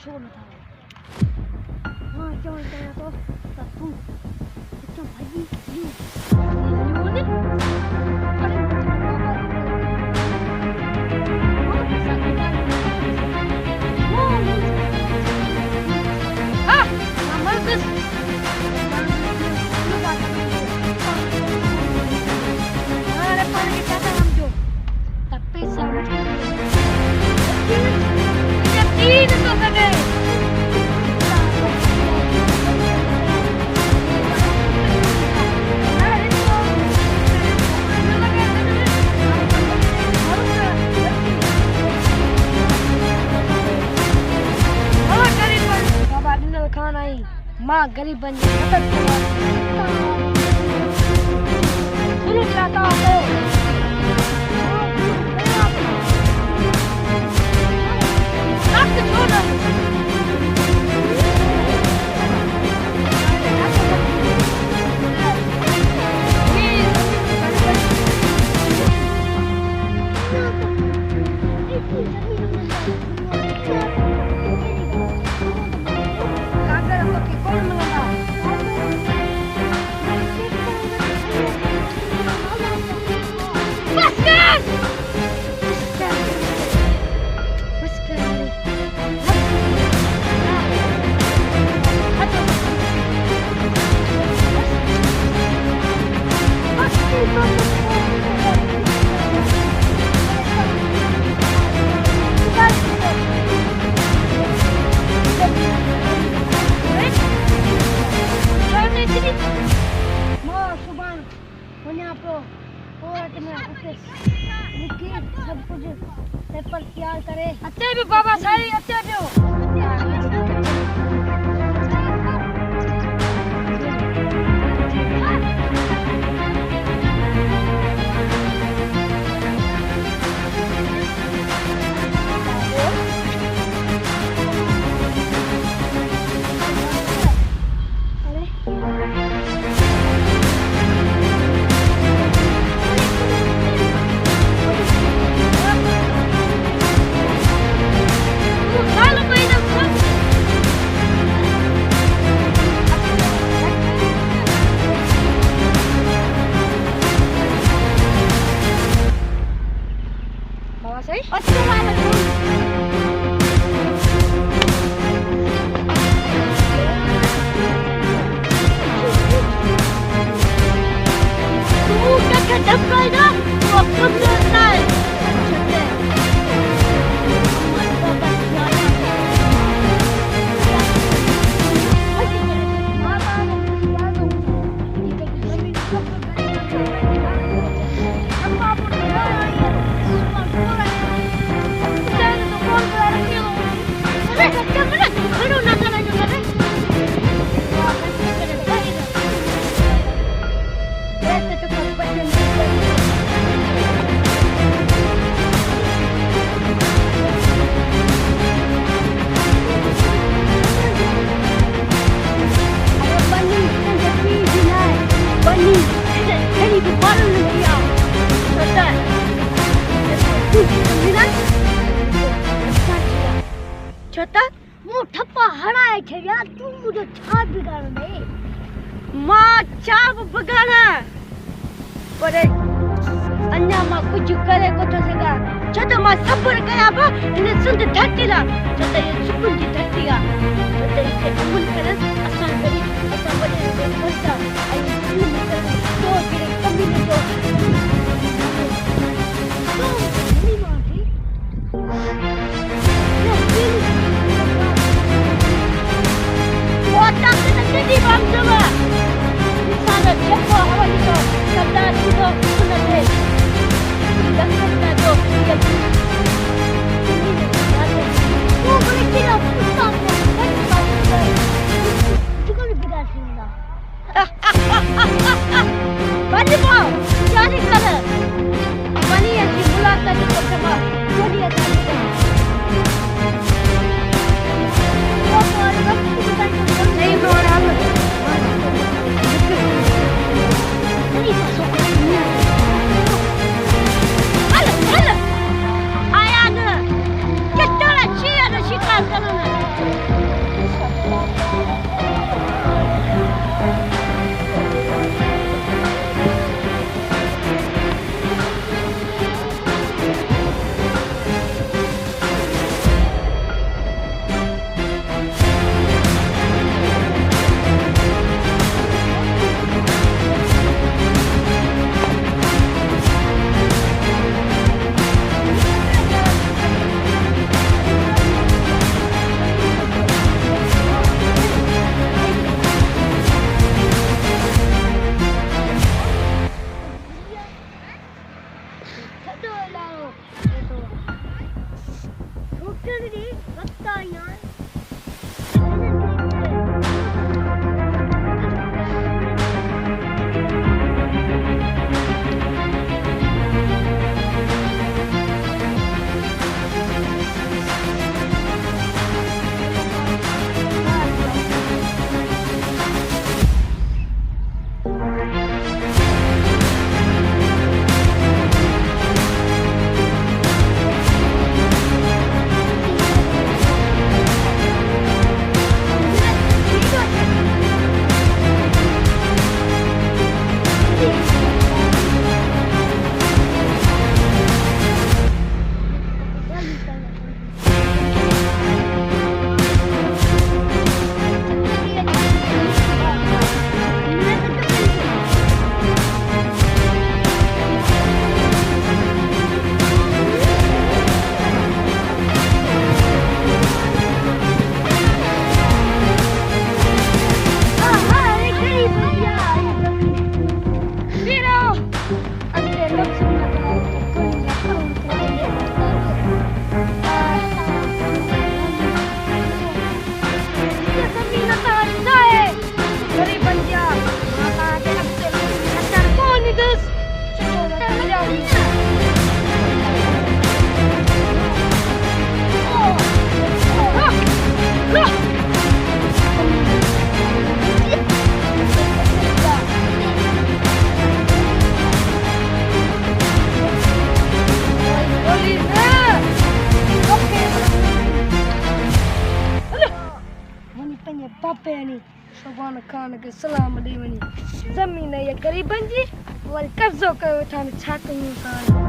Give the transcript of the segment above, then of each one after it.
शोर न था हाँ क्यों इतना तो तू इतना भाई यू बोले अरे हाँ नंबर किस अरे पर के क्या हम जो तप्पे समझ तीन तो कने बाबा डिनर खाना ही माँ गरीब बन गई शुरू कराता है सब कुछ पेपर तैयार करे अच्छे भी बाबा सारी अच्छे भी हो छोटा मु ठप्पा हड़ाए थे यार तू मुझे छाप बिगाड़ दे मां छाप बिगाड़ा पर अन्या मां कुछ करे को तो सगा छोटा मां सब्र कया बा इने सुंद धरतीला छोटा ये सुकुन जी धरतीला छोटा इसे अमन करन असा करी असा बने दे खोता आई दिल में तो गिरे कमी ने तो नहीं मांगी Jadi bang coba, di sana siapa awak itu? Kata juga sudah deh. Tidak kena tu. Oh boleh kira putar tu. Juga lebih dah sini. Bani bang, jadi kalau bani yang dimulai tadi bersama, jadi ada. नहीं बोल रहा आया ना कितना अच्छी है ना शिकार करना तो लाओ ये तो डॉक्टर जी बता यार पापे नहीं सुभान खान के सलाम दी वनी जमीन ये गरीबन जी और कब्जो कयो थान छा कयूं सां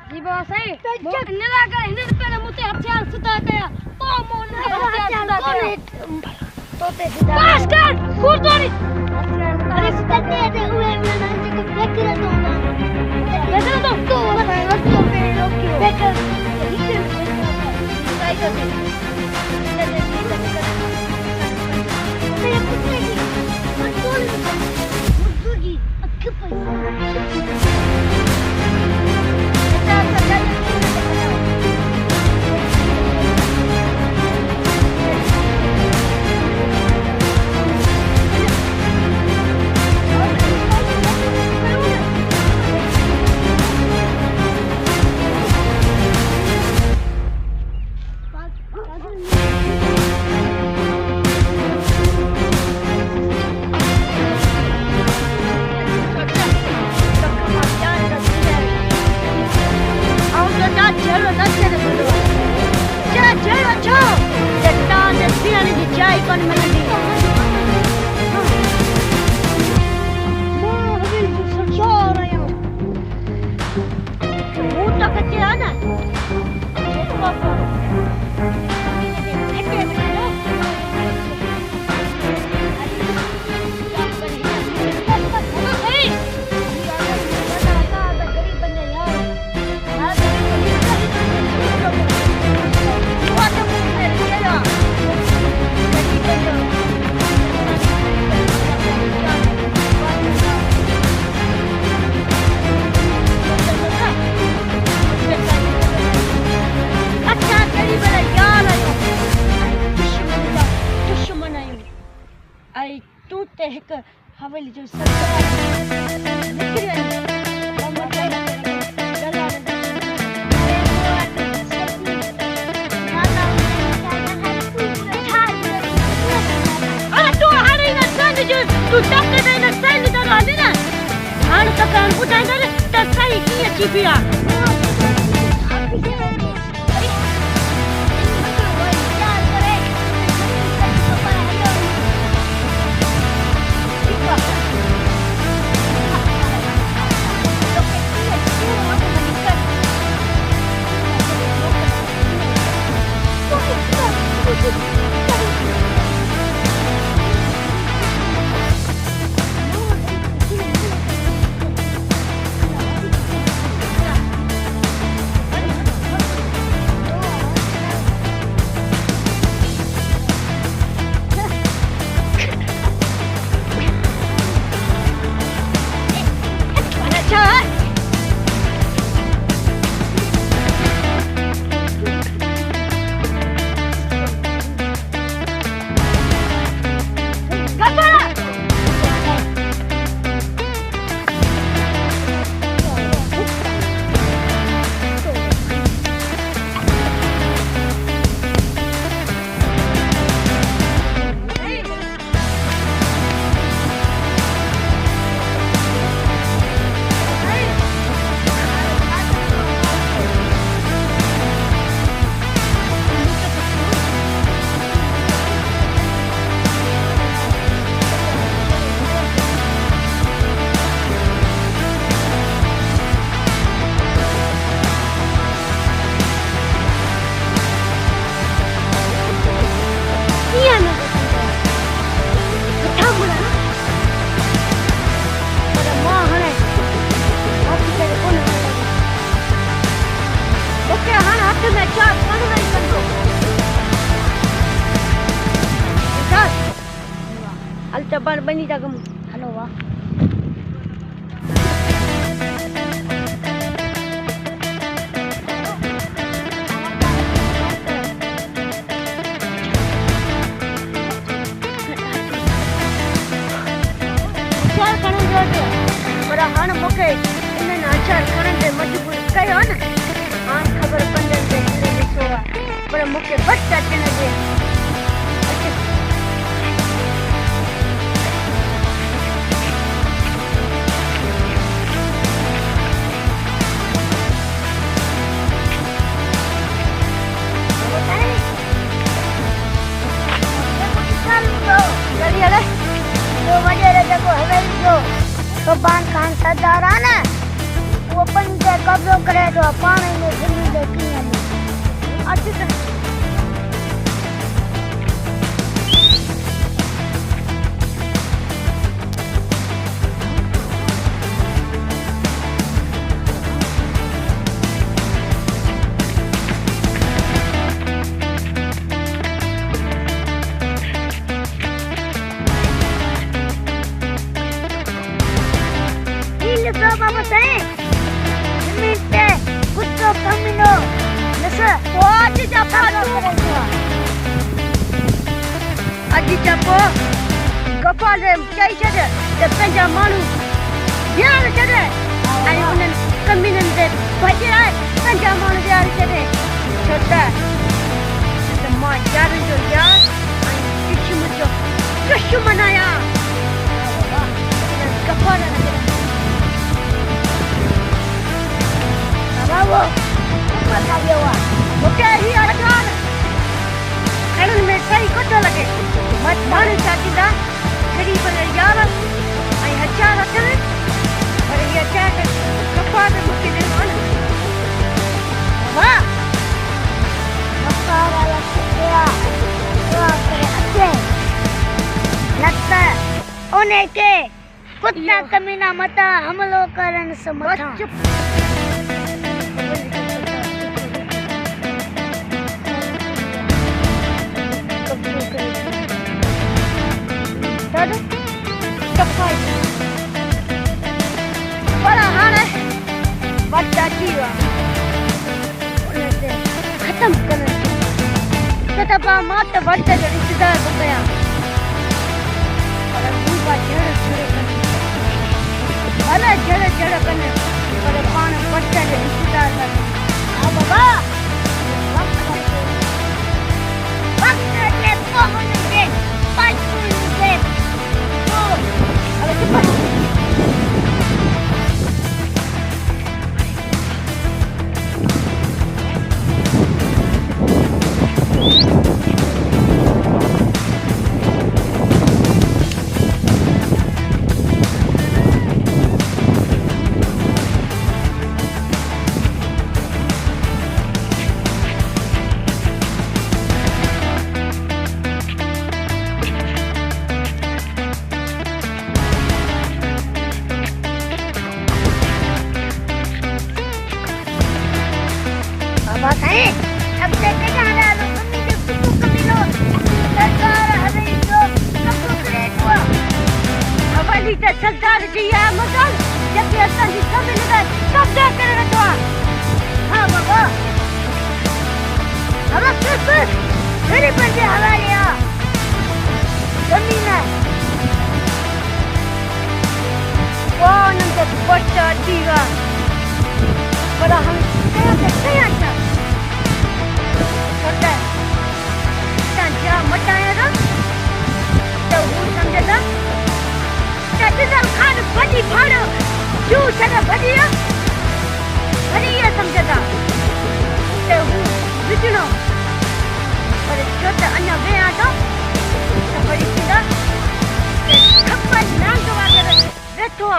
जी बॉस है वो इन्ने लगा इन्ने पहले मुते हथियार सुता गया तो मोन हथियार सुता गया तो ते बस कर कुर्दोरी अरे सुते दे हुए ना जी देख रहा तो तो तो पे रोकियो देख सही कर दे मेरे पुत्र की मुर्दू की अक्ख पर पहले जो सब तू टक दे न सही तो रहली ना हां तो कान बुझाई दे त सही की अच्छी पिया Alcabar bani jaga mu. Halo wa. Chal karan jote. Bara han moke inne na chal karan de majbur kayo na. Han khabar pandan de ne sowa. Bara moke basta chena de. तो पान खान सरदार आना वो अपन से कब्जो करे तो पानी में जिंदगी देखी है अच्छी तरह vamos aí. Mente, puto caminho. Nessa, pode já passar. Aqui já pô. Gopal cai chade. Depende a manu. Biar chade. Aí unen caminho de. Pode aí. Depende a manu biar chade. Chota. Semua jalan jo ya. Aí kichu manaya. Gopal na. Bravo! Super kabiwa. Okay, hi akan. Kanan में सही कुछ लगे. मत मान चाची दा. खड़ी पर यार. आई अच्छा रखते. और ये अच्छा है. कपार में मुक्की दे मान. वाह. कपार वाला क्या? वाह करे अच्छे. लगता है. उन्हें के कुत्ता कमीना मता हमलो करन समझा. खत्म करना तब मात बढ़ते रिश्तेदार हो गया और भले जड़े जड़े कने पर पान बच्चे के रिश्तेदार का आ बाबा वक्त के पहुंच के पहुंच के तो अरे चुप बात है अब लेके जाना है मम्मी के कुत्तों को मिलो सरकार हमें जो सब कुछ ले हुआ अब अली तो सरदार जी है मगर जब ये असली सब मिलेगा सब दे करेगा तो हाँ बाबा अब सिर्फ मेरी बंदे हमारे यहाँ जमीन है वो नंबर बच्चा जीवा बड़ा हम कैसे अच्छा होता है क्या मचाया था तो वो समझा था क्या खान बड़ी फाड़ो जो चला बढ़िया बढ़िया समझा था तो वो बिजनो पर छोटा अन्य वे आता तो बड़ी सीधा खप्पा नाम तो आगे बैठो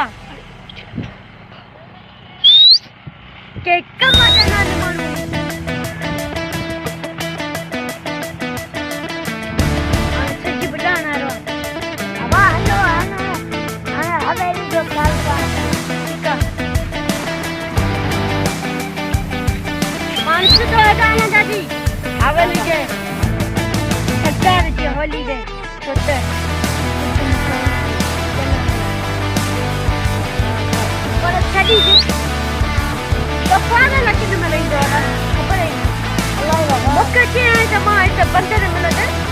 के कमाते ना मानो सच्ची बताना रो अब हेलो हवेली जो काल का मानस तो गाना दादी हवेली के सरदार के होली दे छोटे पर छड़ी तो पाना लगी तो मैं नहीं दो ना खबर है अल्लाह बाबा मुक्के हैं जमा है बंदे ने मिला दे